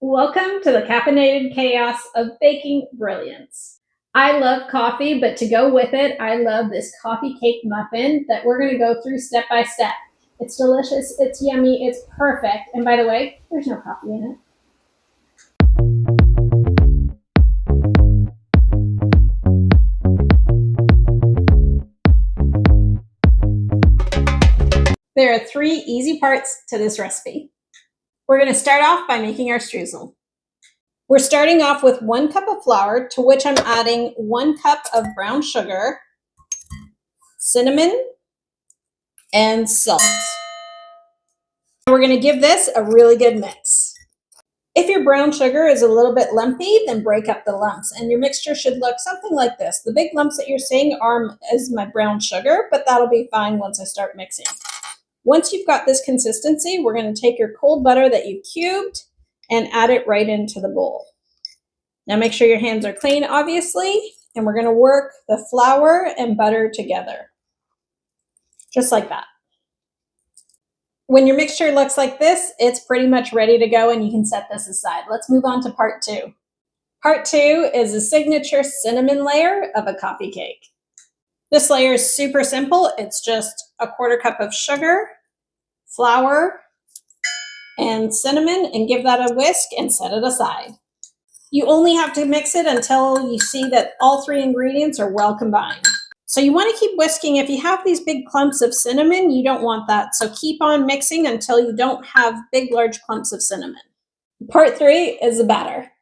Welcome to the caffeinated chaos of baking brilliance. I love coffee, but to go with it, I love this coffee cake muffin that we're going to go through step by step. It's delicious, it's yummy, it's perfect. And by the way, there's no coffee in it. There are 3 easy parts to this recipe. We're going to start off by making our streusel. We're starting off with 1 cup of flour, to which I'm adding 1 cup of brown sugar, cinnamon, and salt. We're going to give this a really good mix. If your brown sugar is a little bit lumpy, then break up the lumps, and your mixture should look something like this. The big lumps that you're seeing is my brown sugar, but that'll be fine once I start mixing. Once you've got this consistency, we're going to take your cold butter that you cubed and add it right into the bowl. Now make sure your hands are clean, obviously, and we're going to work the flour and butter together, just like that. When your mixture looks like this, it's pretty much ready to go and you can set this aside. Let's move on to part 2. Part 2 is a signature cinnamon layer of a coffee cake. This layer is super simple. It's just a 1/4 cup of sugar, flour, and cinnamon, and give that a whisk and set it aside. You only have to mix it until you see that all 3 ingredients are well combined. So you want to keep whisking. If you have these big clumps of cinnamon, you don't want that. So keep on mixing until you don't have big, large clumps of cinnamon. Part 3 is the batter.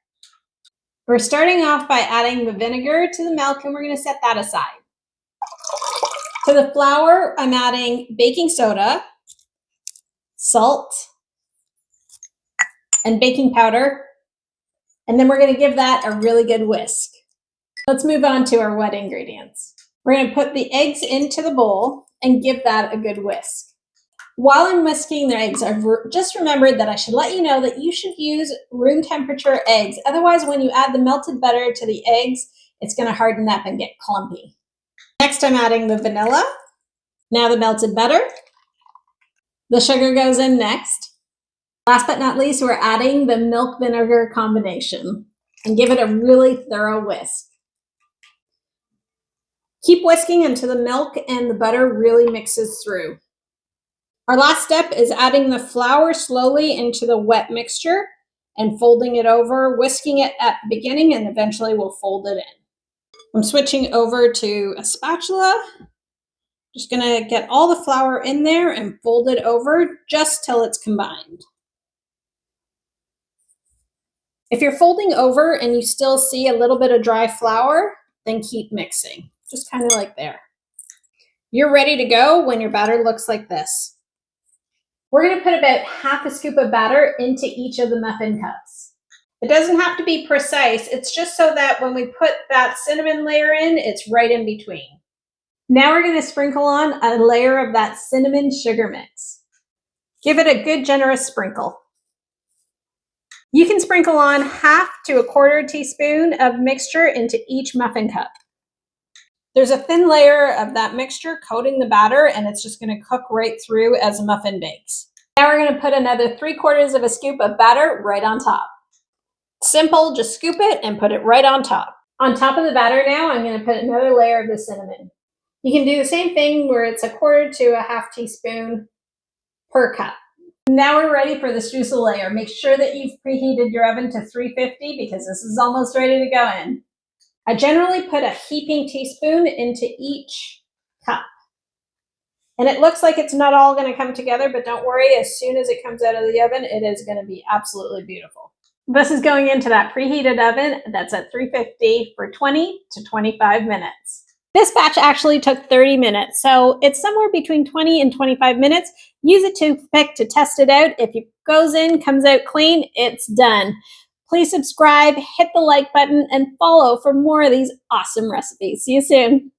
We're starting off by adding the vinegar to the milk, and we're going to set that aside. To the flour, I'm adding baking soda, salt, and baking powder. And then we're going to give that a really good whisk. Let's move on to our wet ingredients. We're going to put the eggs into the bowl and give that a good whisk. While I'm whisking the eggs, I've just remembered that I should let you know that you should use room temperature eggs. Otherwise, when you add the melted butter to the eggs, it's going to harden up and get clumpy. Next, I'm adding the vanilla. Now the melted butter. The sugar goes in next. Last but not least, we're adding the milk vinegar combination and give it a really thorough whisk. Keep whisking until the milk and the butter really mixes through. Our last step is adding the flour slowly into the wet mixture and folding it over, whisking it at the beginning, and eventually we'll fold it in. I'm switching over to a spatula. Just gonna get all the flour in there and fold it over just till it's combined. If you're folding over and you still see a little bit of dry flour, then keep mixing, just kind of like there. You're ready to go when your batter looks like this. We're gonna put about 1/2 scoop of batter into each of the muffin cups. It doesn't have to be precise, it's just so that when we put that cinnamon layer in, it's right in between. Now we're going to sprinkle on a layer of that cinnamon sugar mix. Give it a good generous sprinkle. You can sprinkle on 1/2 to 1/4 teaspoon of mixture into each muffin cup. There's a thin layer of that mixture coating the batter, and it's just going to cook right through as the muffin bakes. Now we're going to put another 3/4 of a scoop of batter right on top. Simple, just scoop it and put it right on top. On top of the batter now, I'm going to put another layer of the cinnamon. You can do the same thing where it's 1/4 to 1/2 teaspoon per cup. Now we're ready for the streusel layer. Make sure that you've preheated your oven to 350 because this is almost ready to go in. I generally put a heaping teaspoon into each cup. And it looks like it's not all going to come together, but don't worry, as soon as it comes out of the oven, it is going to be absolutely beautiful. This is going into that preheated oven that's at 350 for 20 to 25 minutes. This batch actually took 30 minutes, so it's somewhere between 20 and 25 minutes. Use a toothpick to test it out. If it goes in, comes out clean, it's done. Please subscribe, hit the like button, and follow for more of these awesome recipes. See you soon.